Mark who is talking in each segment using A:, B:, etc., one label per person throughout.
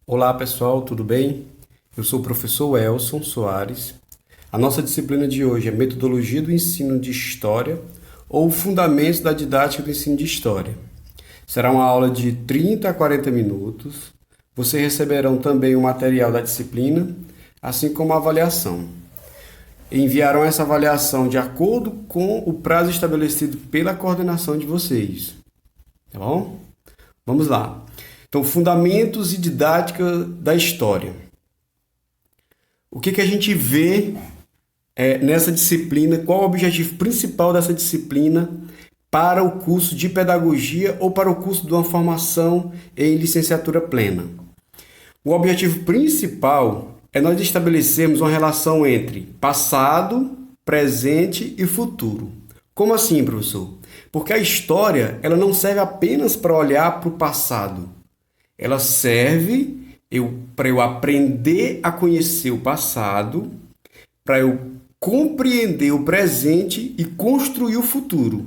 A: Olá pessoal, tudo bem? Eu sou o professor Elson Soares. A nossa disciplina de hoje é Metodologia do Ensino de História ou Fundamentos da Didática do Ensino de História. Será uma aula de 30 a 40 minutos. Vocês receberão também o material da disciplina, assim como a avaliação. Enviarão essa avaliação de acordo com o prazo estabelecido pela coordenação de vocês. Tá bom? Vamos lá. Então, fundamentos e didática da história. O que a gente vê nessa disciplina? Qual o objetivo principal dessa disciplina para o curso de pedagogia ou para o curso de uma formação em licenciatura plena? O objetivo principal é nós estabelecermos uma relação entre passado, presente e futuro. Como assim, professor? Porque a história ela não serve apenas para olhar para o passado. Ela serve para eu aprender a conhecer o passado, para eu compreender o presente e construir o futuro.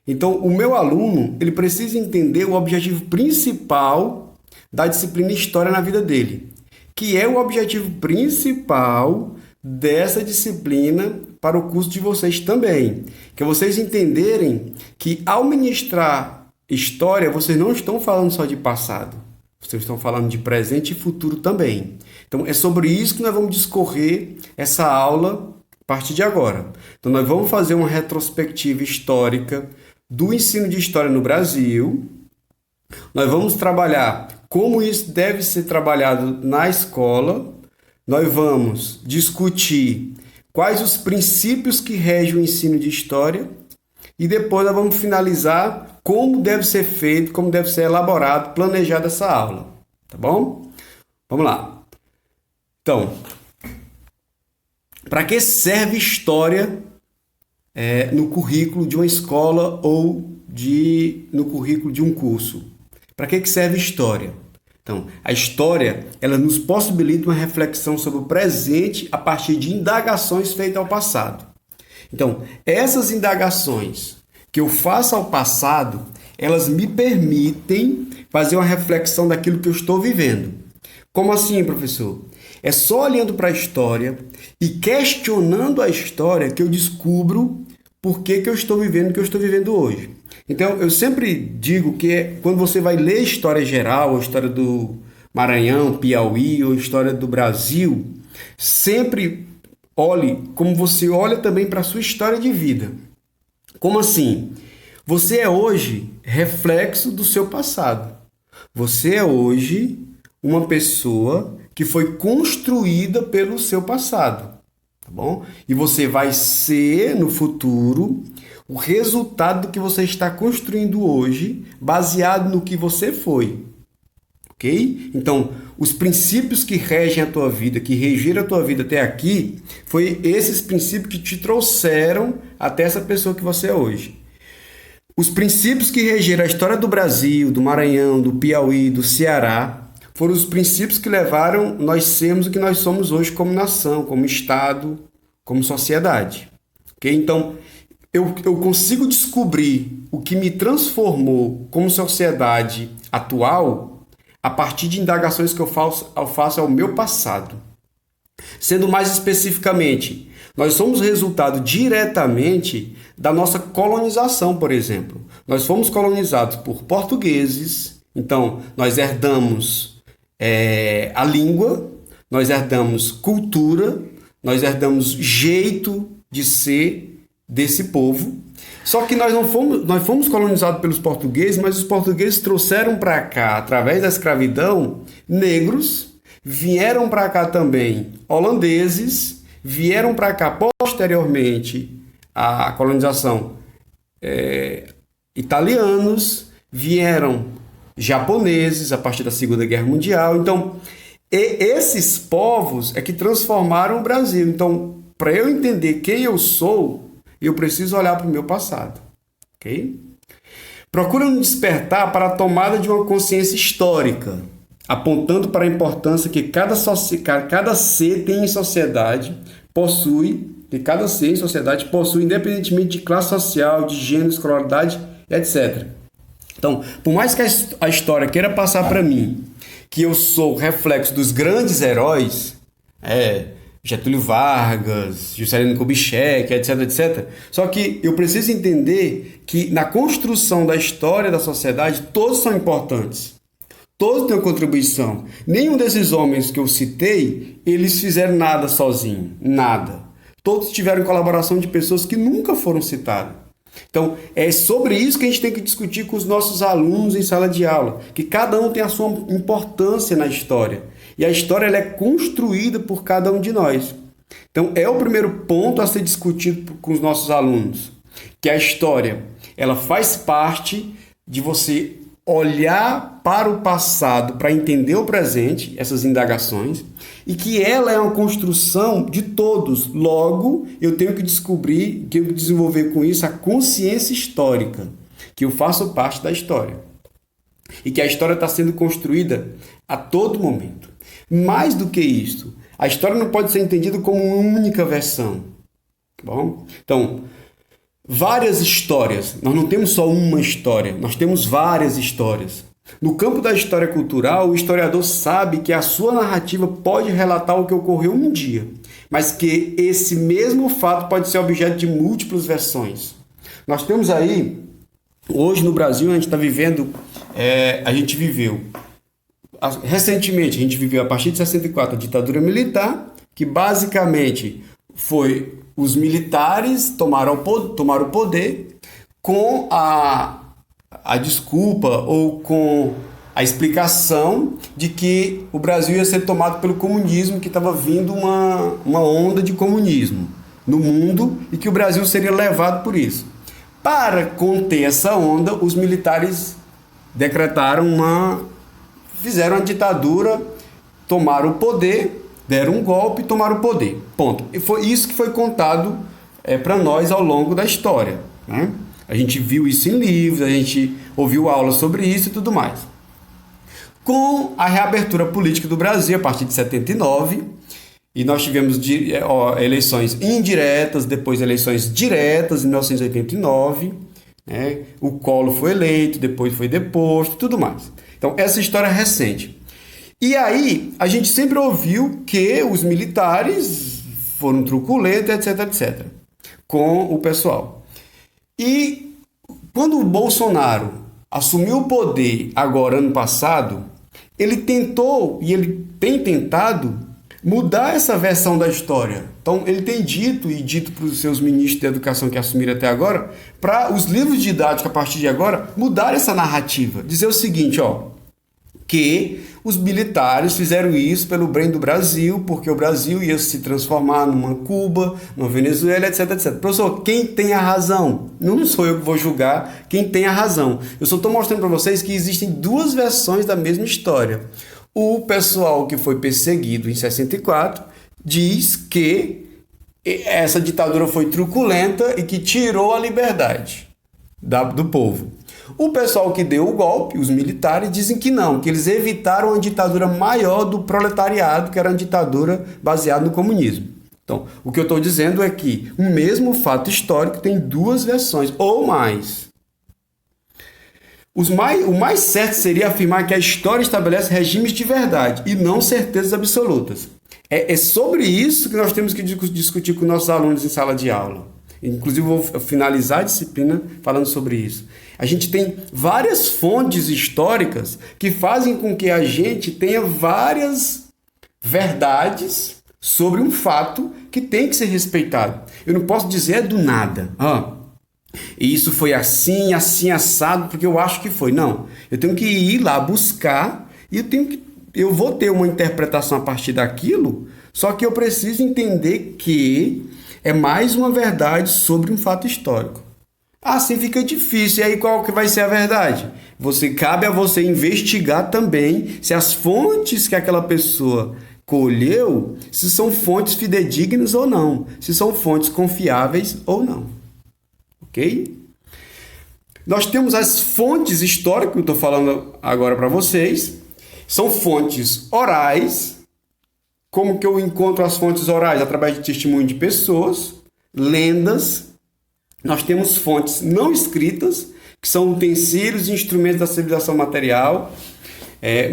A: Então, o meu aluno ele precisa entender o objetivo principal da disciplina História na vida dele, que é o objetivo principal dessa disciplina para o curso de vocês também. Que é vocês entenderem que ao ministrar História, vocês não estão falando só de passado. Vocês estão falando de presente e futuro também. Então, é sobre isso que nós vamos discorrer essa aula a partir de agora. Então, nós vamos fazer uma retrospectiva histórica do ensino de História no Brasil. Nós vamos trabalhar como isso deve ser trabalhado na escola. Nós vamos discutir quais os princípios que regem o ensino de História. E depois nós vamos finalizar como deve ser feito, como deve ser elaborado, planejado essa aula. Tá bom? Vamos lá. Então, para que serve história no currículo de uma escola ou no currículo de um curso? Para que serve história? Então, a história ela nos possibilita uma reflexão sobre o presente a partir de indagações feitas ao passado. Então, essas indagações que eu faço ao passado, elas me permitem fazer uma reflexão daquilo que eu estou vivendo. Como assim, professor? É só olhando para a história e questionando a história que eu descubro por que eu estou vivendo o que eu estou vivendo hoje. Então, eu sempre digo que quando você vai ler história geral, ou história do Maranhão, Piauí, ou história do Brasil, sempre olhe como você olha também para a sua história de vida. Como assim? Você é hoje reflexo do seu passado. Você é hoje uma pessoa que foi construída pelo seu passado. Tá bom? E você vai ser, no futuro, o resultado do que você está construindo hoje, baseado no que você foi. Ok? Então, os princípios que regem a tua vida, que regiram a tua vida até aqui, foi esses princípios que te trouxeram até essa pessoa que você é hoje. Os princípios que regiram a história do Brasil, do Maranhão, do Piauí, do Ceará, foram os princípios que levaram nós sermos o que nós somos hoje como nação, como Estado, como sociedade. Ok? Então, eu consigo descobrir o que me transformou como sociedade atual a partir de indagações que eu faço ao meu passado. Sendo mais especificamente, nós somos resultado diretamente da nossa colonização, por exemplo. Nós fomos colonizados por portugueses, então nós herdamos a língua, nós herdamos cultura, nós herdamos jeito de ser desse povo. Só que nós fomos colonizados pelos portugueses, mas os portugueses trouxeram para cá, através da escravidão, negros, vieram para cá também holandeses, vieram para cá posteriormente à colonização italianos, vieram japoneses a partir da Segunda Guerra Mundial. Então, esses povos é que transformaram o Brasil. Então, para eu entender quem eu sou, eu preciso olhar para o meu passado. Ok? Procura nos despertar para a tomada de uma consciência histórica, apontando para a importância que cada ser tem em sociedade, que cada ser em sociedade possui, independentemente de classe social, de gênero, escolaridade, etc. Então, por mais que a história queira passar para mim que eu sou reflexo dos grandes heróis, Getúlio Vargas, Juscelino Kubitschek, etc, etc. Só que eu preciso entender que na construção da história da sociedade, todos são importantes. Todos têm uma contribuição. Nenhum desses homens que eu citei, eles fizeram nada sozinho. Nada. Todos tiveram colaboração de pessoas que nunca foram citadas. Então, é sobre isso que a gente tem que discutir com os nossos alunos em sala de aula. Que cada um tem a sua importância na história. E a história ela é construída por cada um de nós. Então, é o primeiro ponto a ser discutido com os nossos alunos. Que a história, ela faz parte de você olhar para o passado para entender o presente, essas indagações, e que ela é uma construção de todos. Logo, eu tenho que descobrir, tenho que desenvolver com isso a consciência histórica, que eu faço parte da história. E que a história está sendo construída a todo momento. Mais do que isso, a história não pode ser entendida como uma única versão. Bom? Então, várias histórias. Nós não temos só uma história, nós temos várias histórias. No campo da história cultural, o historiador sabe que a sua narrativa pode relatar o que ocorreu um dia, mas que esse mesmo fato pode ser objeto de múltiplas versões. Nós temos aí, hoje no Brasil, a gente está vivendo, recentemente, a gente viveu a partir de 64 a ditadura militar, que basicamente foi os militares tomaram o poder com a desculpa ou com a explicação de que o Brasil ia ser tomado pelo comunismo, que estava vindo uma onda de comunismo no mundo e que o Brasil seria levado por isso. Para conter essa onda, os militares fizeram uma ditadura, tomaram o poder, deram um golpe e tomaram o poder. Ponto. E foi isso que foi contado para nós ao longo da história, né? A gente viu isso em livros, a gente ouviu aulas sobre isso e tudo mais. Com a reabertura política do Brasil, a partir de 79, e nós tivemos eleições indiretas, depois eleições diretas em 1989, né? O Collor foi eleito, depois foi deposto, tudo mais. Então, essa história é recente. E aí, a gente sempre ouviu que os militares foram truculentos, etc, etc, com o pessoal. E quando o Bolsonaro assumiu o poder agora, ano passado, ele tentou, e ele tem tentado, mudar essa versão da história. Então, ele tem dito para os seus ministros de educação que assumiram até agora, para os livros didáticos, a partir de agora, mudar essa narrativa. Dizer o seguinte, que os militares fizeram isso pelo bem do Brasil, porque o Brasil ia se transformar numa Cuba, numa Venezuela, etc, etc. Professor, quem tem a razão? Não sou eu que vou julgar quem tem a razão. Eu só estou mostrando para vocês que existem duas versões da mesma história. O pessoal que foi perseguido em 64 diz que essa ditadura foi truculenta e que tirou a liberdade do povo. O pessoal que deu o golpe, os militares, dizem que não, que eles evitaram a ditadura maior do proletariado, que era uma ditadura baseada no comunismo. Então, o que eu estou dizendo é que o mesmo fato histórico tem duas versões, ou mais. O mais certo seria afirmar que a história estabelece regimes de verdade e não certezas absolutas. É sobre isso que nós temos que discutir com nossos alunos em sala de aula. Inclusive, vou finalizar a disciplina falando sobre isso. A gente tem várias fontes históricas que fazem com que a gente tenha várias verdades sobre um fato que tem que ser respeitado. Eu não posso dizer do nada. E isso foi assim, assim, assado, porque eu acho que foi. Não. Eu tenho que ir lá buscar e eu vou ter uma interpretação a partir daquilo, só que eu preciso entender que é mais uma verdade sobre um fato histórico. Assim fica difícil. E aí qual que vai ser a verdade? Cabe a você investigar também se as fontes que aquela pessoa colheu, se são fontes fidedignas ou não, se são fontes confiáveis ou não. Ok? Nós temos as fontes históricas, que eu estou falando agora para vocês, são fontes orais. Como que eu encontro as fontes orais? Através de testemunho de pessoas, lendas. Nós temos fontes não escritas, que são utensílios e instrumentos da civilização material.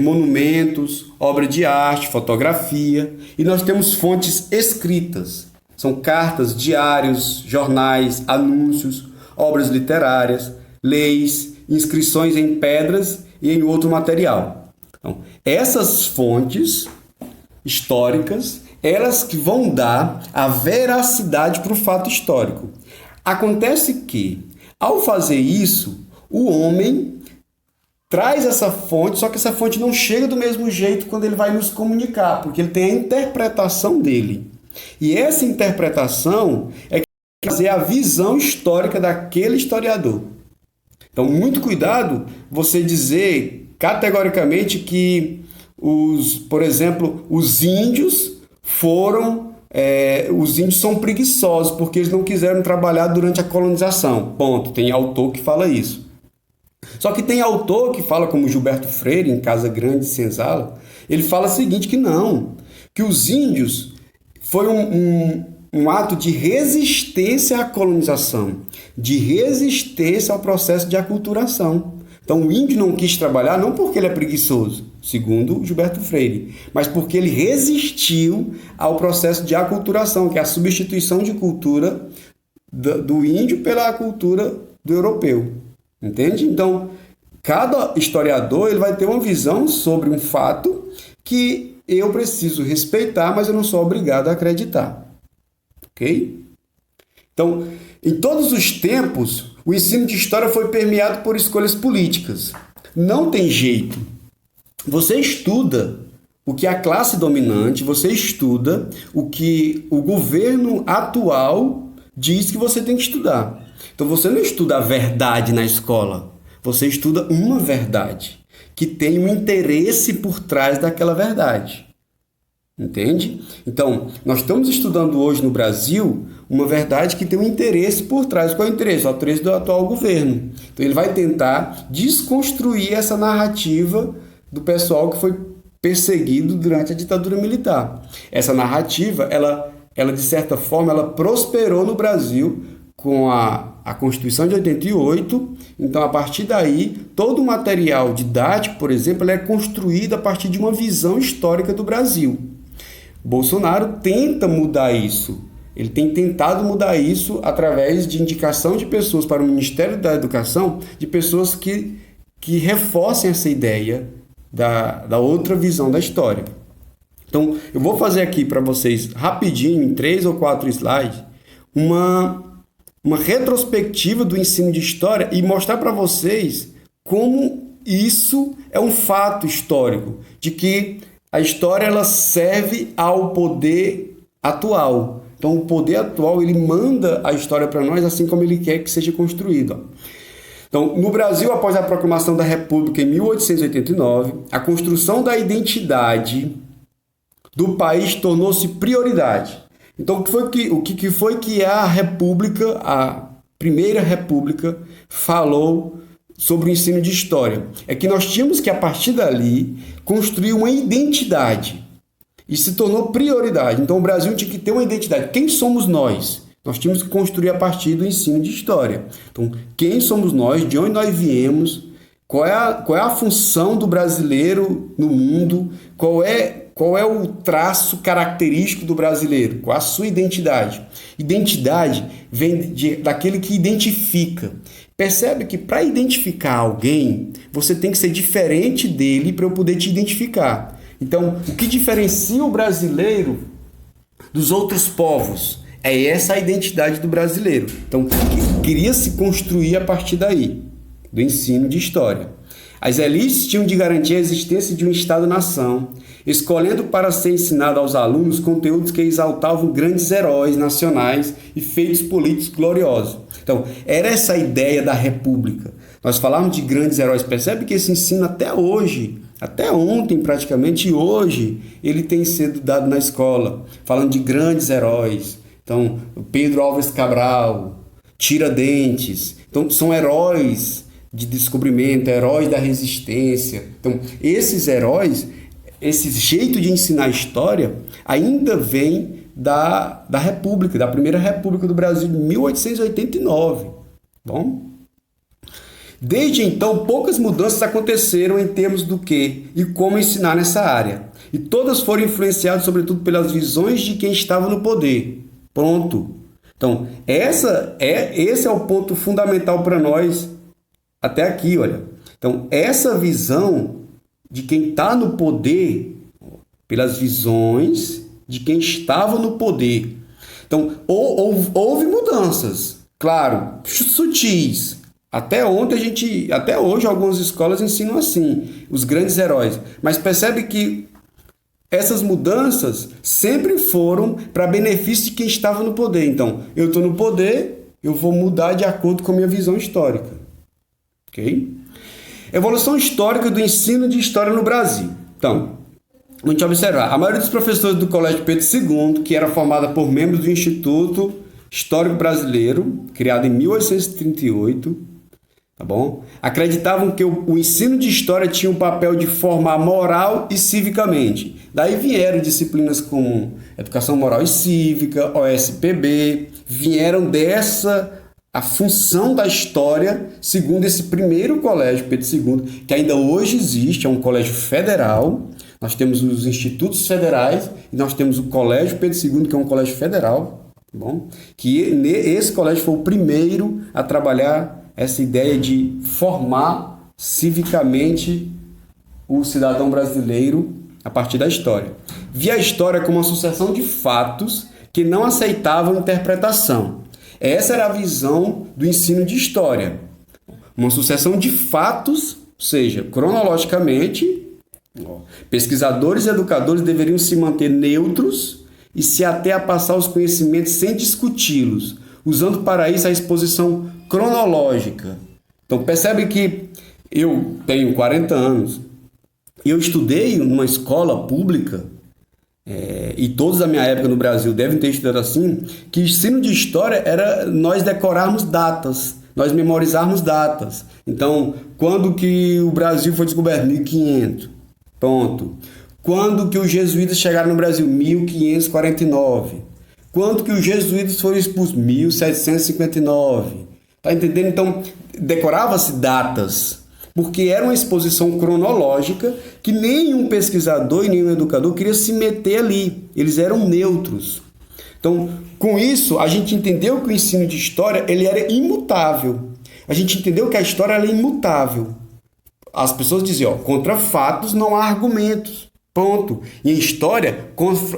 A: monumentos, obra de arte, fotografia, e nós temos fontes escritas. São cartas, diários, jornais, anúncios, obras literárias, leis, inscrições em pedras e em outro material. Então, essas fontes históricas, elas que vão dar a veracidade para o fato histórico. Acontece que, ao fazer isso, o homem traz essa fonte, só que essa fonte não chega do mesmo jeito quando ele vai nos comunicar, porque ele tem a interpretação dele. E essa interpretação é que vai fazer a visão histórica daquele historiador. Então, muito cuidado você dizer categoricamente que, por exemplo, os índios são preguiçosos porque eles não quiseram trabalhar durante a colonização. Ponto. Tem autor que fala isso. Só que tem autor que fala, como Gilberto Freire, em Casa Grande, Senzala, ele fala o seguinte, que não, que os índios foi um ato de resistência à colonização, de resistência ao processo de aculturação. Então, o índio não quis trabalhar não porque ele é preguiçoso, segundo Gilberto Freire, mas porque ele resistiu ao processo de aculturação, que é a substituição de cultura do índio pela cultura do europeu. Entende? Então, cada historiador ele vai ter uma visão sobre um fato que eu preciso respeitar, mas eu não sou obrigado a acreditar. Ok? Então, em todos os tempos, o ensino de história foi permeado por escolhas políticas. Não tem jeito. Você estuda o que a classe dominante, você estuda o que o governo atual diz que você tem que estudar. Então, você não estuda a verdade na escola. Você estuda uma verdade que tem um interesse por trás daquela verdade. Entende? Então, nós estamos estudando hoje no Brasil uma verdade que tem um interesse por trás. Qual é o interesse? O interesse do atual governo. Então, ele vai tentar desconstruir essa narrativa do pessoal que foi perseguido durante a ditadura militar. Essa narrativa, ela de certa forma, ela prosperou no Brasil com a Constituição de 88. Então, a partir daí, todo o material didático, por exemplo, ele é construído a partir de uma visão histórica do Brasil. Bolsonaro tenta mudar isso. Ele tem tentado mudar isso através de indicação de pessoas para o Ministério da Educação, de pessoas que reforcem essa ideia da outra visão da história. Então, eu vou fazer aqui para vocês, rapidinho, em 3 ou 4 slides, uma retrospectiva do ensino de história e mostrar para vocês como isso é um fato histórico, de que a história ela serve ao poder atual. Então, o poder atual ele manda a história para nós assim como ele quer que seja construída. Então, no Brasil, após a proclamação da República em 1889, a construção da identidade do país tornou-se prioridade. Então, o que foi que a República, a Primeira República, falou sobre o ensino de história? É que nós tínhamos que, a partir dali, construir uma identidade. E se tornou prioridade. Então, o Brasil tinha que ter uma identidade. Quem somos nós? Nós tínhamos que construir a partir do ensino de história. Então, quem somos nós? De onde nós viemos? Qual é a função do brasileiro no mundo? Qual é o traço característico do brasileiro? Qual a sua identidade? Identidade vem daquele que identifica. Percebe que para identificar alguém, você tem que ser diferente dele para eu poder te identificar. Então, o que diferencia o brasileiro dos outros povos é essa a identidade do brasileiro. Então, queria se construir a partir daí, do ensino de história. As elites tinham de garantir a existência de um Estado-nação, escolhendo para ser ensinado aos alunos conteúdos que exaltavam grandes heróis nacionais e feitos políticos gloriosos. Então, era essa a ideia da República. Nós falávamos de grandes heróis. Percebe que esse ensino até hoje, até ontem praticamente, e hoje, ele tem sido dado na escola, falando de grandes heróis. Então, Pedro Álvares Cabral, Tiradentes. Então, são heróis de descobrimento, heróis da resistência. Então, esses heróis, esse jeito de ensinar história, ainda vem da República, da Primeira República do Brasil, de 1889. Bom? Desde então, poucas mudanças aconteceram em termos do que e como ensinar nessa área. E todas foram influenciadas, sobretudo, pelas visões de quem estava no poder. Pronto. Então, esse é o ponto fundamental para nós até aqui, olha. Então, essa visão de quem está no poder, pelas visões de quem estava no poder. Então, houve mudanças, claro, sutis. Até hoje algumas escolas ensinam assim, os grandes heróis. Mas percebe que essas mudanças sempre foram para benefício de quem estava no poder. Então, eu estou no poder, eu vou mudar de acordo com a minha visão histórica. Ok? Evolução histórica do ensino de história no Brasil. Então, vamos observar. A maioria dos professores do Colégio Pedro II, que era formada por membros do Instituto Histórico Brasileiro, criado em 1838, tá bom? Acreditavam que o ensino de história tinha o papel de formar moral e civicamente. Daí vieram disciplinas como Educação Moral e Cívica, OSPB, vieram dessa a função da história, segundo esse primeiro colégio, Pedro II, que ainda hoje existe, é um colégio federal. Nós temos os institutos federais e nós temos o Colégio Pedro II, que é um colégio federal, tá bom? Que esse colégio foi o primeiro a trabalhar essa ideia de formar civicamente o cidadão brasileiro a partir da história. Via a história como uma sucessão de fatos que não aceitavam interpretação. Essa era a visão do ensino de história. Uma sucessão de fatos, ou seja, cronologicamente, pesquisadores e educadores deveriam se manter neutros e se ater a passar os conhecimentos sem discuti-los, usando para isso a exposição cronológica. Então percebe que eu tenho 40 anos e eu estudei numa escola pública, e todos da minha época no Brasil devem ter estudado assim, que o ensino de história era nós decorarmos datas, nós memorizarmos datas. Então, quando que o Brasil foi descoberto? 1500. Pronto. Quando que os jesuítas chegaram no Brasil? 1549. Quando que os jesuítas foram expulsos? 1759. Tá entendendo? Então, decorava-se datas, porque era uma exposição cronológica que nenhum pesquisador e nenhum educador queria se meter ali. Eles eram neutros. Então, com isso, a gente entendeu que o ensino de história ele era imutável. A gente entendeu que a história ela é imutável. As pessoas diziam, contra fatos não há argumentos. Ponto. E em história,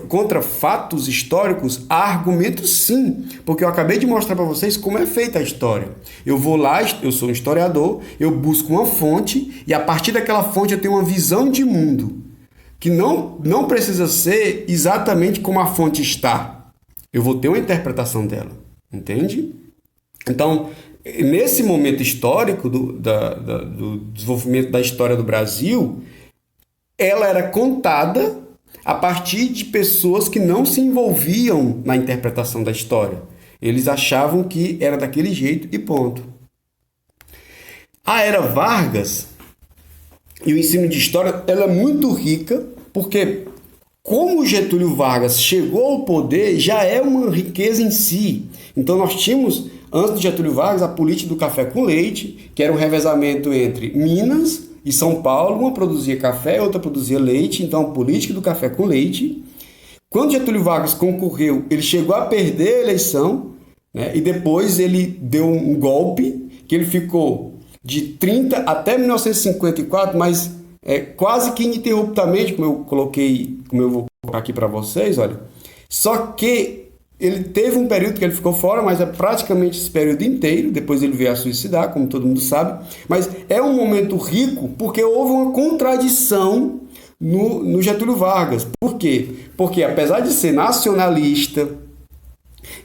A: contra fatos históricos, há argumentos sim, porque eu acabei de mostrar para vocês como é feita a história. Eu vou lá, eu sou um historiador, eu busco uma fonte e a partir daquela fonte eu tenho uma visão de mundo que não precisa ser exatamente como a fonte está. Eu vou ter uma interpretação dela, entende? Então, nesse momento histórico do desenvolvimento da história do Brasil, ela era contada a partir de pessoas que não se envolviam na interpretação da história. Eles achavam que era daquele jeito e ponto. A Era Vargas e o ensino de história ela é muito rica, porque como Getúlio Vargas chegou ao poder, já é uma riqueza em si. Então nós tínhamos, antes de Getúlio Vargas, a política do café com leite, que era um revezamento entre Minas e São Paulo, uma produzia café, outra produzia leite, então a política do café com leite. Quando Getúlio Vargas concorreu, ele chegou a perder a eleição, né, e depois ele deu um golpe, que ele ficou de 30 até 1954, mas quase que ininterruptamente, como eu vou colocar aqui para vocês, olha. Só que ele teve um período que ele ficou fora, mas é praticamente esse período inteiro. Depois ele veio a suicidar, como todo mundo sabe. Mas é um momento rico porque houve uma contradição no Getúlio Vargas. Por quê? Porque apesar de ser nacionalista,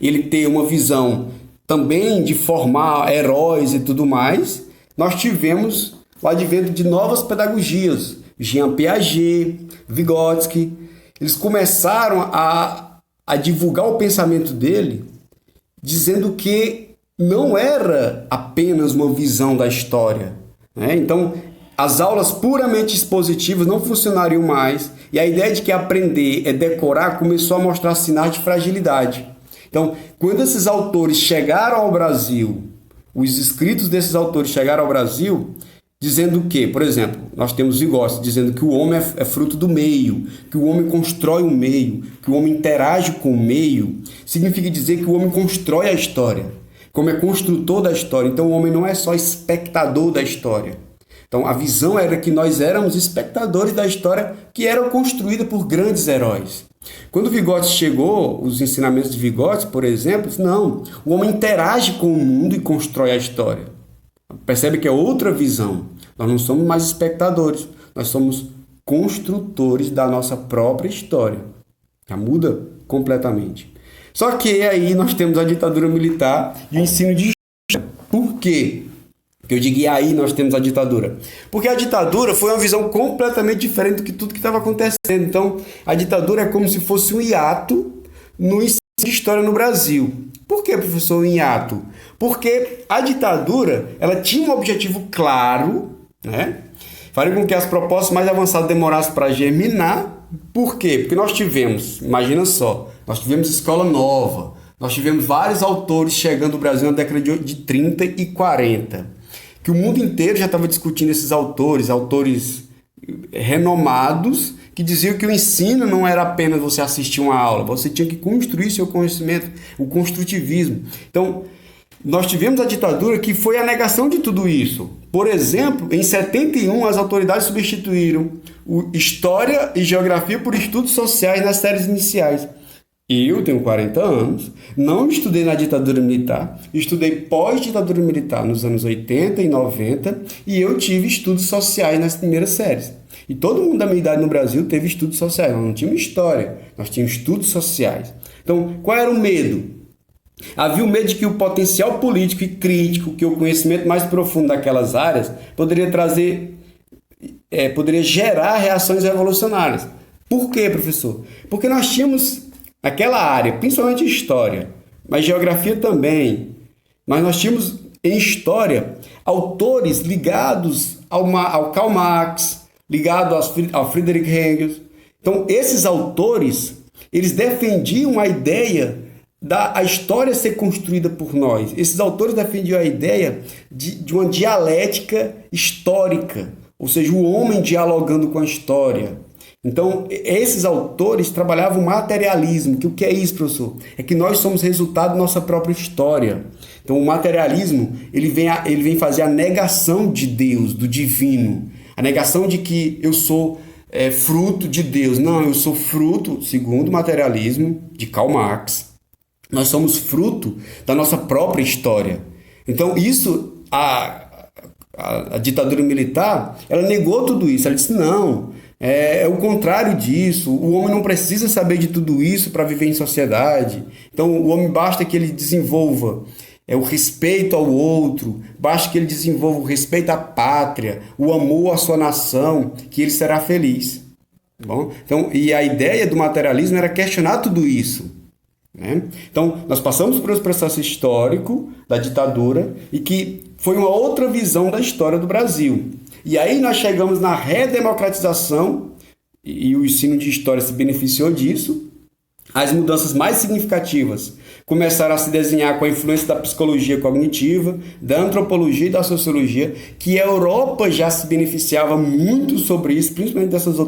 A: ele ter uma visão também de formar heróis e tudo mais, nós tivemos o advento de novas pedagogias. Jean Piaget, Vygotsky, eles começaram a divulgar o pensamento dele, dizendo que não era apenas uma visão da história, né? Então, as aulas puramente expositivas não funcionariam mais, e a ideia de que aprender é decorar começou a mostrar sinais de fragilidade. Então, quando esses autores chegaram ao Brasil, os escritos desses autores chegaram ao Brasil dizendo o quê? Por exemplo, nós temos Vygotsky dizendo que o homem é fruto do meio, que o homem constrói o meio, que o homem interage com o meio. Significa dizer que o homem constrói a história, como é construtor da história. Então o homem não é só espectador da história. Então a visão era que nós éramos espectadores da história que era construída por grandes heróis. Quando Vygotsky chegou, os ensinamentos de Vygotsky, por exemplo, não, o homem interage com o mundo e constrói a história. Percebe que é outra visão. Nós não somos mais espectadores, nós somos construtores da nossa própria história. Já muda completamente. Só que aí nós temos a ditadura militar e o ensino de história. Por quê? Que eu digo, e aí nós temos a ditadura? Porque a ditadura foi uma visão completamente diferente do que tudo que estava acontecendo. Então, a ditadura é como se fosse um hiato no ensino de história no Brasil. Por que, professor, um hiato? Porque a ditadura, ela tinha um objetivo claro, né? Faria com que as propostas mais avançadas demorassem para germinar. Por quê? Porque nós tivemos, imagina só, nós tivemos escola nova, nós tivemos vários autores chegando no Brasil na década de 30 e 40, que o mundo inteiro já estava discutindo esses autores renomados, que diziam que o ensino não era apenas você assistir uma aula, você tinha que construir seu conhecimento, o construtivismo. Então, nós tivemos a ditadura que foi a negação de tudo isso. Por exemplo, em 71, as autoridades substituíram História e Geografia por Estudos Sociais nas séries iniciais. Eu tenho 40 anos, não estudei na ditadura militar, estudei pós-ditadura militar nos anos 80 e 90 e eu tive estudos sociais nas primeiras séries. E todo mundo da minha idade no Brasil teve estudos sociais, nós não tínhamos história, nós tínhamos estudos sociais. Então, qual era o medo? Havia o medo de que o potencial político e crítico, que o conhecimento mais profundo daquelas áreas poderia gerar reações revolucionárias. Por quê, professor? Porque nós tínhamos naquela área, principalmente história, mas geografia também, mas nós tínhamos em história autores ligados ao Karl Marx, ligados ao Friedrich Engels. Então, esses autores, eles defendiam a ideia da história ser construída por nós. Esses autores defendiam a ideia de uma dialética histórica, ou seja, o homem dialogando com a história. Então, esses autores trabalhavam o materialismo. Que o que é isso, professor? É que nós somos resultado da nossa própria história. Então, o materialismo ele vem fazer a negação de Deus, do divino. A negação de que eu sou fruto de Deus. Não, eu sou fruto, segundo o materialismo de Karl Marx, nós somos fruto da nossa própria história. Então, isso, a ditadura militar, ela negou tudo isso. Ela disse, não, é o contrário disso. O homem não precisa saber de tudo isso para viver em sociedade. Então, o homem basta que ele desenvolva o respeito ao outro, basta que ele desenvolva o respeito à pátria, o amor à sua nação, que ele será feliz. Bom? Então, e a ideia do materialismo era questionar tudo isso. Né? Então, nós passamos por esse processo histórico da ditadura e que foi uma outra visão da história do Brasil. E aí nós chegamos na redemocratização e o ensino de história se beneficiou disso. As mudanças mais significativas começaram a se desenhar com a influência da psicologia cognitiva, da antropologia e da sociologia, que a Europa já se beneficiava muito sobre isso, principalmente dessas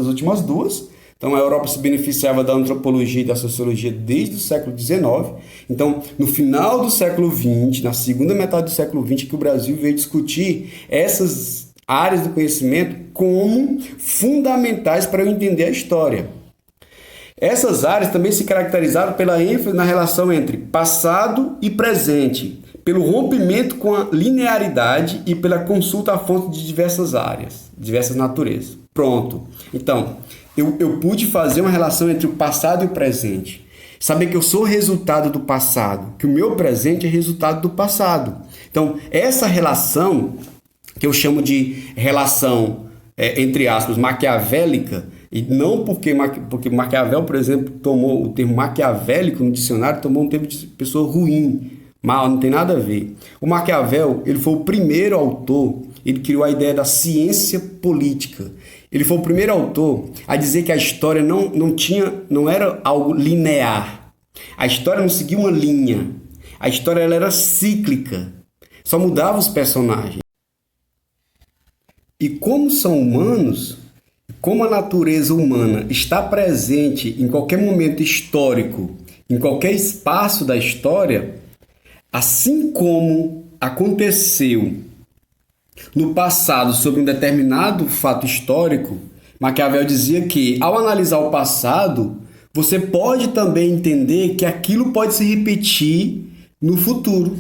A: últimas duas. Então, a Europa se beneficiava da antropologia e da sociologia desde o século XIX. Então, no final do século XX, na segunda metade do século XX, que o Brasil veio discutir essas áreas do conhecimento como fundamentais para eu entender a história. Essas áreas também se caracterizaram pela ênfase na relação entre passado e presente, pelo rompimento com a linearidade e pela consulta à fonte de diversas áreas, diversas naturezas. Pronto. Então, eu pude fazer uma relação entre o passado e o presente. Saber que eu sou resultado do passado, que o meu presente é resultado do passado. Então, essa relação, que eu chamo de relação, entre aspas, maquiavélica, e não porque Maquiavel, por exemplo, tomou o termo maquiavélico no dicionário, tomou um termo de pessoa ruim, mal, não tem nada a ver. O Maquiavel, ele foi o primeiro autor, ele criou a ideia da ciência política. Ele foi o primeiro autor a dizer que a história não era algo linear. A história não seguia uma linha. A história ela era cíclica. Só mudava os personagens. E como são humanos, como a natureza humana está presente em qualquer momento histórico, em qualquer espaço da história, assim como aconteceu no passado sobre um determinado fato histórico, Maquiavel dizia que, ao analisar o passado, você pode também entender que aquilo pode se repetir no futuro.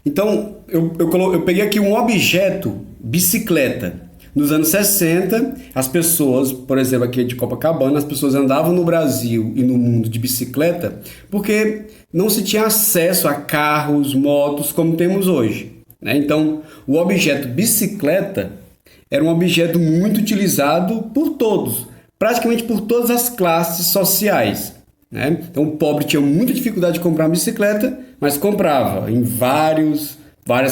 A: Então, eu peguei aqui um objeto, bicicleta. Nos anos 60, as pessoas, por exemplo, aqui de Copacabana, as pessoas andavam no Brasil e no mundo de bicicleta porque não se tinha acesso a carros, motos como temos hoje, né? Então, o objeto bicicleta era um objeto muito utilizado por todos, praticamente por todas as classes sociais, né? Então, o pobre tinha muita dificuldade de comprar uma bicicleta, mas comprava em várias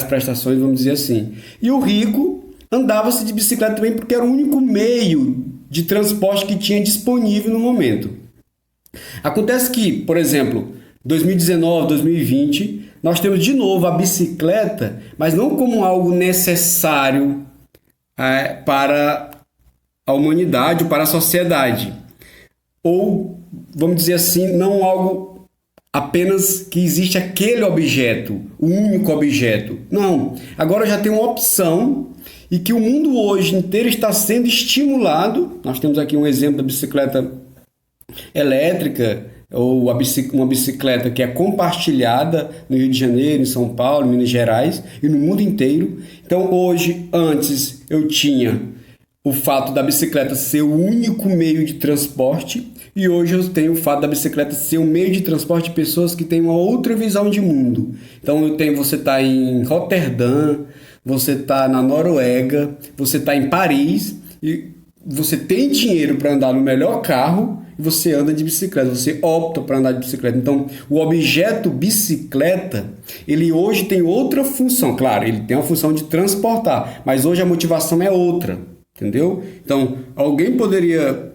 A: prestações, vamos dizer assim. E o rico andava-se de bicicleta também porque era o único meio de transporte que tinha disponível no momento. Acontece que, por exemplo, 2019, 2020, nós temos de novo a bicicleta, mas não como algo necessário para a humanidade ou para a sociedade. Ou, vamos dizer assim, não algo apenas que existe aquele objeto, o único objeto. Não, agora já tem uma opção e que o mundo hoje inteiro está sendo estimulado. Nós temos aqui um exemplo da bicicleta elétrica, ou uma bicicleta que é compartilhada no Rio de Janeiro, em São Paulo, em Minas Gerais e no mundo inteiro. Então hoje, antes eu tinha o fato da bicicleta ser o único meio de transporte e hoje eu tenho o fato da bicicleta ser um meio de transporte de pessoas que têm uma outra visão de mundo. Então você está em Roterdã, você está na Noruega, você está em Paris e você tem dinheiro para andar no melhor carro e você anda de bicicleta, você opta para andar de bicicleta. Então, o objeto bicicleta, ele hoje tem outra função. Claro, ele tem a função de transportar, mas hoje a motivação é outra, entendeu? Então, alguém poderia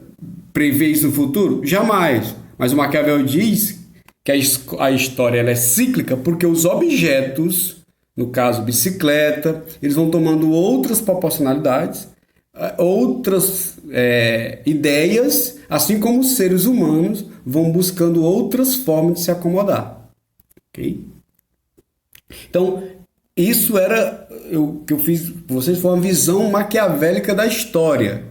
A: prever isso no futuro? Jamais. Mas o Maquiavel diz que a história ela é cíclica porque os objetos, no caso bicicleta, eles vão tomando outras proporcionalidades, outras ideias, assim como os seres humanos vão buscando outras formas de se acomodar. Ok? Então, isso era o que eu fiz com vocês, foi uma visão maquiavélica da história.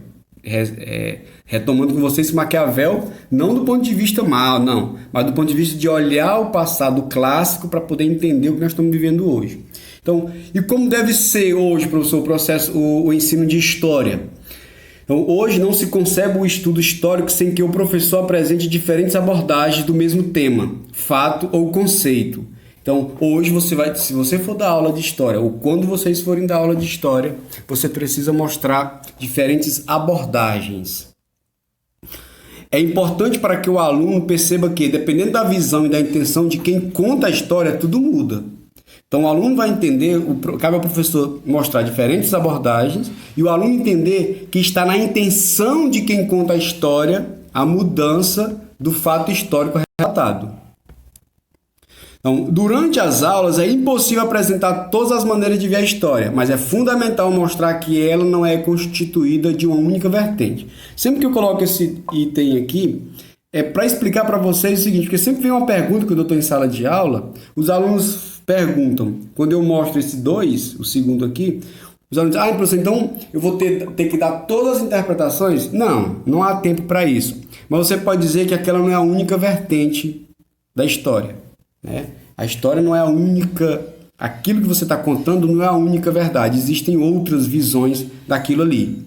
A: Retomando com vocês Maquiavel, não do ponto de vista mal, não, mas do ponto de vista de olhar o passado clássico para poder entender o que nós estamos vivendo hoje. Então, e como deve ser hoje, professor, o processo, o ensino de história? Então, hoje não se concebe o estudo histórico sem que o professor apresente diferentes abordagens do mesmo tema, fato ou conceito. Então, hoje se você for dar aula de história, ou quando vocês forem dar aula de história, você precisa mostrar diferentes abordagens. É importante para que o aluno perceba que, dependendo da visão e da intenção de quem conta a história, tudo muda. Então, o aluno vai entender, cabe ao professor mostrar diferentes abordagens e o aluno entender que está na intenção de quem conta a história a mudança do fato histórico relatado. Então, durante as aulas é impossível apresentar todas as maneiras de ver a história, mas é fundamental mostrar que ela não é constituída de uma única vertente. Sempre que eu coloco esse item aqui, é para explicar para vocês o seguinte, porque sempre vem uma pergunta quando eu estou em sala de aula, os alunos perguntam, quando eu mostro esse 2, o segundo aqui, os alunos dizem, professor, então eu vou ter que dar todas as interpretações? Não há tempo para isso. Mas você pode dizer que aquela não é a única vertente da história, né? A história não é a única, aquilo que você está contando não é a única verdade, existem outras visões daquilo ali.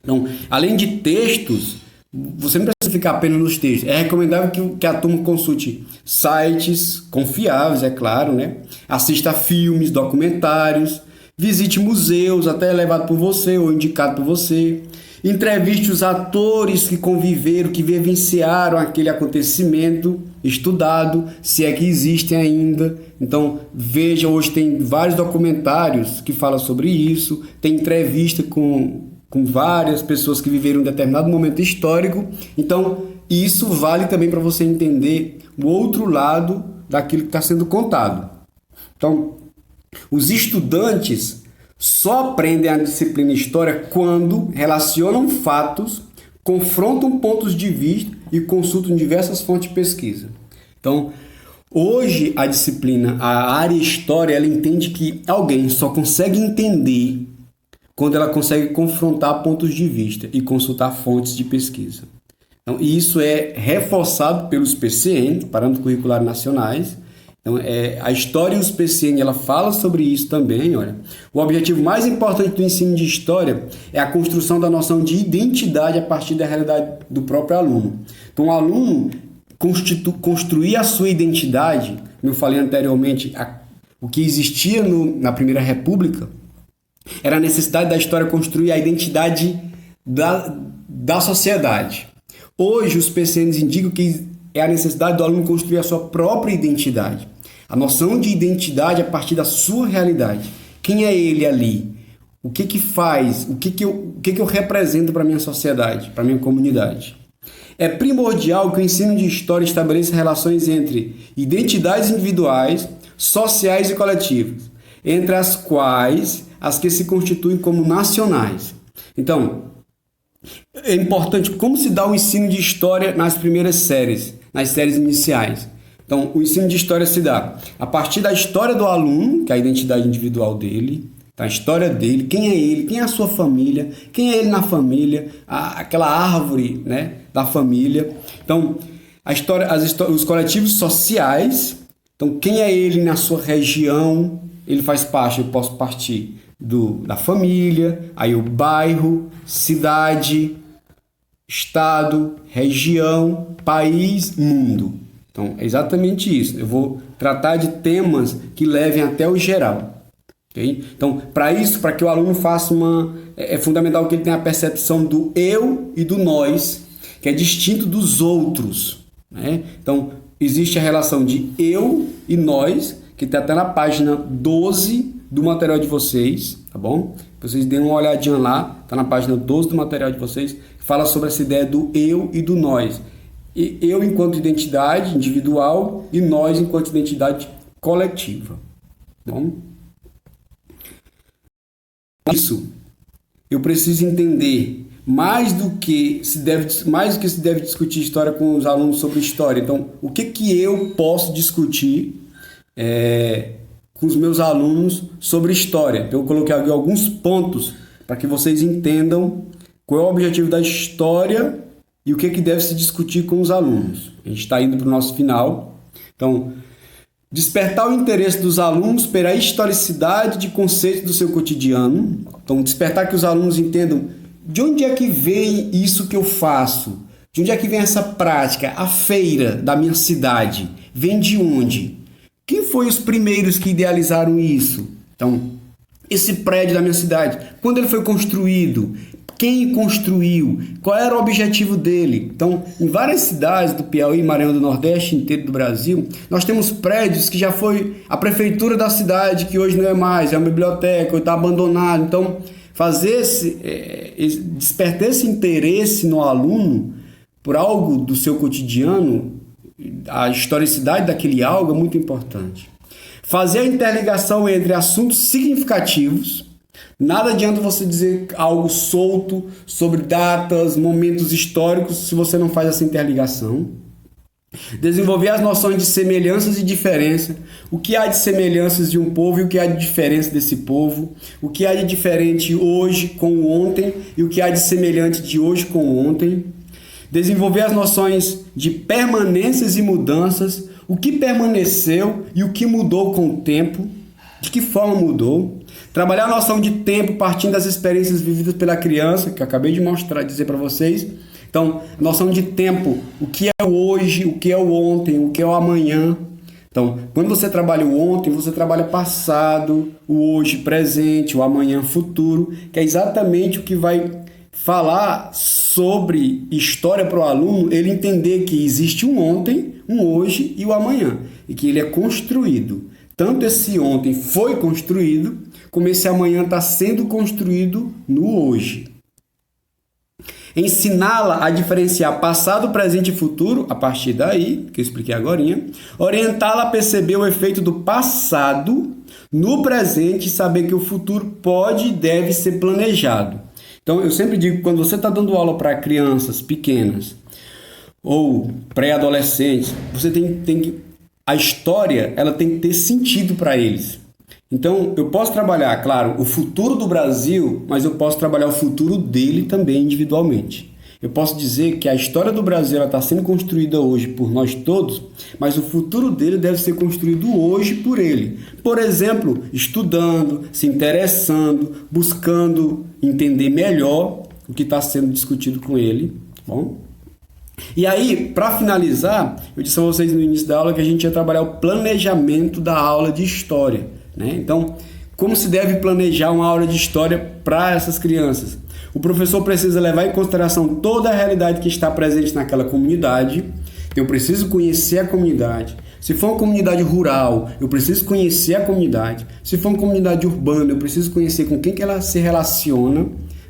A: Então, além de textos, você não precisa ficar apenas nos textos. É recomendável que a turma consulte sites confiáveis, é claro, né? Assista a filmes, documentários, visite museus, até levado por você ou indicado por você. Entreviste os atores que conviveram, que vivenciaram aquele acontecimento estudado, se é que existem ainda. Então, veja, hoje tem vários documentários que falam sobre isso, tem entrevista com várias pessoas que viveram um determinado momento histórico. Então, isso vale também para você entender o outro lado daquilo que está sendo contado. Então, Os estudantes só aprendem a disciplina História quando relacionam fatos, confrontam pontos de vista e consultam diversas fontes de pesquisa. Então, hoje a disciplina, a área História, ela entende que alguém só consegue entender quando ela consegue confrontar pontos de vista e consultar fontes de pesquisa. Então, isso é reforçado pelos PCN, Parâmetros Curriculares Nacionais. Então, a História e os PCN, ela fala sobre isso também. Olha. O objetivo mais importante do ensino de História é a construção da noção de identidade a partir da realidade do próprio aluno. Então, o aluno construir a sua identidade, como eu falei anteriormente, o que existia na Primeira República, era a necessidade da História construir a identidade da sociedade. Hoje, os PCNs indicam que é a necessidade do aluno construir a sua própria identidade. A noção de identidade a partir da sua realidade. Quem é ele ali? O que faz? O que eu represento para a minha sociedade, para a minha comunidade? É primordial que o ensino de História estabeleça relações entre identidades individuais, sociais e coletivas, entre as quais as que se constituem como nacionais. Então, é importante como se dá o ensino de História nas primeiras séries, nas séries iniciais. Então, o ensino de História se dá a partir da história do aluno, que é a identidade individual dele, a história dele, quem é ele, quem é a sua família, quem é ele na família, aquela árvore, né, da família. Então, os coletivos sociais, então quem é ele na sua região, ele faz parte, eu posso partir da família, aí o bairro, cidade, estado, região, país, mundo. Então, é exatamente isso. Eu vou tratar de temas que levem até o geral. Okay? Então, para que o aluno faça é fundamental que ele tenha a percepção do eu e do nós, que é distinto dos outros. Né? Então, existe a relação de eu e nós, que está até na página 12 do material de vocês, tá bom? Vocês deem uma olhadinha lá, está na página 12 do material de vocês, que fala sobre essa ideia do eu e do nós. E eu enquanto identidade individual e nós enquanto identidade coletiva. Tá bom? Isso, eu preciso entender mais do que se deve discutir história com os alunos sobre história. Então, o que eu posso discutir com os meus alunos sobre história? Então, eu coloquei aqui alguns pontos para que vocês entendam qual é o objetivo da história e o que deve se discutir com os alunos. A gente está indo para o nosso final. Então, despertar o interesse dos alunos pela historicidade de conceitos do seu cotidiano. Então, despertar que os alunos entendam de onde é que vem isso que eu faço, de onde é que vem essa prática, a feira da minha cidade, vem de onde? Quem foi os primeiros que idealizaram isso? Então, esse prédio da minha cidade, quando ele foi construído? Quem construiu? Qual era o objetivo dele? Então, em várias cidades do Piauí, Maranhão do Nordeste, inteiro do Brasil, nós temos prédios que já foi a prefeitura da cidade, que hoje não é mais, é uma biblioteca, ou está abandonado. Então, despertar esse interesse no aluno por algo do seu cotidiano, a historicidade daquele algo é muito importante. Fazer a interligação entre assuntos significativos. Nada adianta você dizer algo solto sobre datas, momentos históricos, se você não faz essa interligação. Desenvolver as noções de semelhanças e diferença. O que há de semelhanças de um povo e o que há de diferença desse povo. O que há de diferente hoje com o ontem e o que há de semelhante de hoje com o ontem. Desenvolver as noções de permanências e mudanças. O que permaneceu e o que mudou com o tempo. De que forma mudou. Trabalhar a noção de tempo partindo das experiências vividas pela criança, que eu acabei de dizer para vocês. Então, noção de tempo, o que é o hoje, o que é o ontem, o que é o amanhã. Então, quando você trabalha o ontem, você trabalha passado, o hoje, presente, o amanhã, futuro, que é exatamente o que vai falar sobre história para o aluno, ele entender que existe um ontem, um hoje e o amanhã, e que ele é construído. Tanto esse ontem foi construído, como esse amanhã está sendo construído no hoje. Ensiná-la a diferenciar passado, presente e futuro, a partir daí, que eu expliquei agora, orientá-la a perceber o efeito do passado no presente e saber que o futuro pode e deve ser planejado. Então, eu sempre digo que quando você está dando aula para crianças pequenas ou pré-adolescentes, você tem que... A história, ela tem que ter sentido para eles. Então, eu posso trabalhar, claro, o futuro do Brasil, mas eu posso trabalhar o futuro dele também individualmente. Eu posso dizer que a história do Brasil está sendo construída hoje por nós todos, mas o futuro dele deve ser construído hoje por ele. Por exemplo, estudando, se interessando, buscando entender melhor o que está sendo discutido com ele. Bom? E aí, para finalizar, eu disse a vocês no início da aula que a gente ia trabalhar o planejamento da aula de história, né? Então, como se deve planejar uma aula de história para essas crianças? O professor precisa levar em consideração toda a realidade que está presente naquela comunidade. Eu preciso conhecer a comunidade. Se for uma comunidade rural, eu preciso conhecer a comunidade. Se for uma comunidade urbana, eu preciso conhecer com quem que ela se relaciona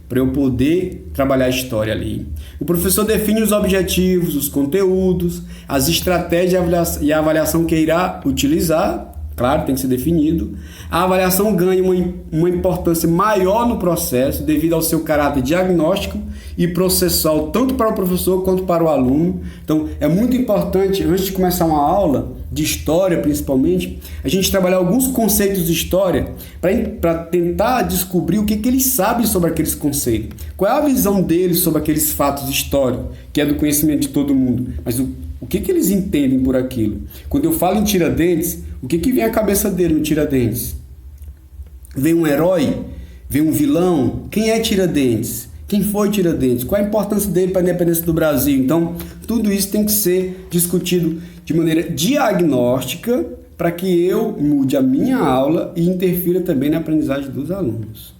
A: para eu poder trabalhar a história ali. O professor define os objetivos, os conteúdos, as estratégias e a avaliação que irá utilizar. Claro, tem que ser definido. A avaliação ganha uma importância maior no processo devido ao seu caráter diagnóstico e processual, tanto para o professor quanto para o aluno. Então, é muito importante, antes de começar uma aula de história, principalmente, a gente trabalhar alguns conceitos de história para tentar descobrir o que eles sabem sobre aqueles conceitos. Qual é a visão deles sobre aqueles fatos históricos, que é do conhecimento de todo mundo. Mas o que eles entendem por aquilo? Quando eu falo em Tiradentes, o que vem à cabeça dele no Tiradentes? Vem um herói? Vem um vilão? Quem é Tiradentes? Quem foi Tiradentes? Qual a importância dele para a independência do Brasil? Então, tudo isso tem que ser discutido de maneira diagnóstica para que eu mude a minha aula e interfira também na aprendizagem dos alunos.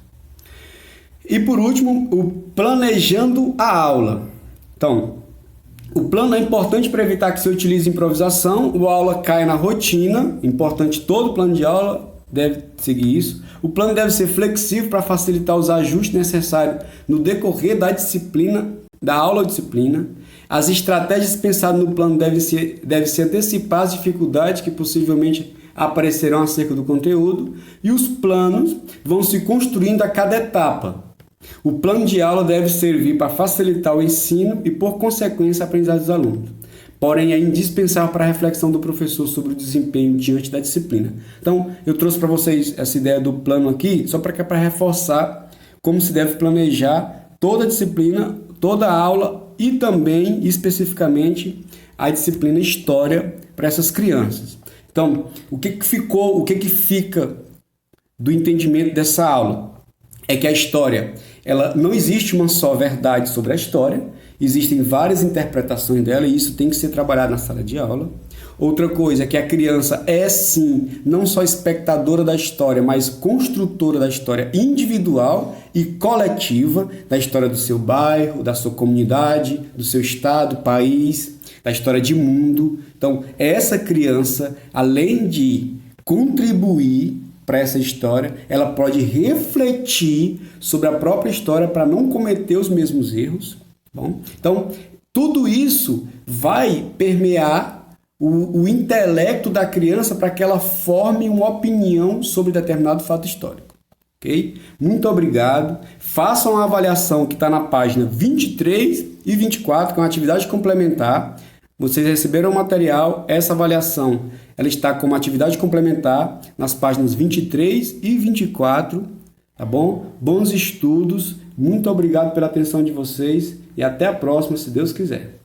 A: E por último, o planejando a aula. Então, o plano é importante para evitar que se utilize improvisação, a aula caia na rotina. Importante, todo plano de aula deve seguir isso. O plano deve ser flexível para facilitar os ajustes necessários no decorrer da disciplina, da aula ou disciplina. As estratégias pensadas no plano devem se antecipar as dificuldades que possivelmente aparecerão acerca do conteúdo, e os planos vão se construindo a cada etapa. O plano de aula deve servir para facilitar o ensino e, por consequência, a aprendizagem dos alunos. Porém, é indispensável para a reflexão do professor sobre o desempenho diante da disciplina. Então, eu trouxe para vocês essa ideia do plano aqui, só para reforçar como se deve planejar toda a disciplina, toda a aula e também, especificamente, a disciplina História para essas crianças. Então, o que fica do entendimento dessa aula? É que a história, ela não existe uma só verdade sobre a história, existem várias interpretações dela e isso tem que ser trabalhado na sala de aula. Outra coisa é que a criança é sim, não só espectadora da história, mas construtora da história individual e coletiva, da história do seu bairro, da sua comunidade, do seu estado, país, da história de mundo. Então, essa criança, além de contribuir para essa história, ela pode refletir sobre a própria história para não cometer os mesmos erros. Bom, então, tudo isso vai permear o intelecto da criança para que ela forme uma opinião sobre determinado fato histórico. Ok? Muito obrigado. Façam a avaliação que está na página 23 e 24, que é uma atividade complementar. Vocês receberam o material, essa avaliação ela está como atividade complementar nas páginas 23 e 24, tá bom? Bons estudos, muito obrigado pela atenção de vocês e até a próxima, se Deus quiser.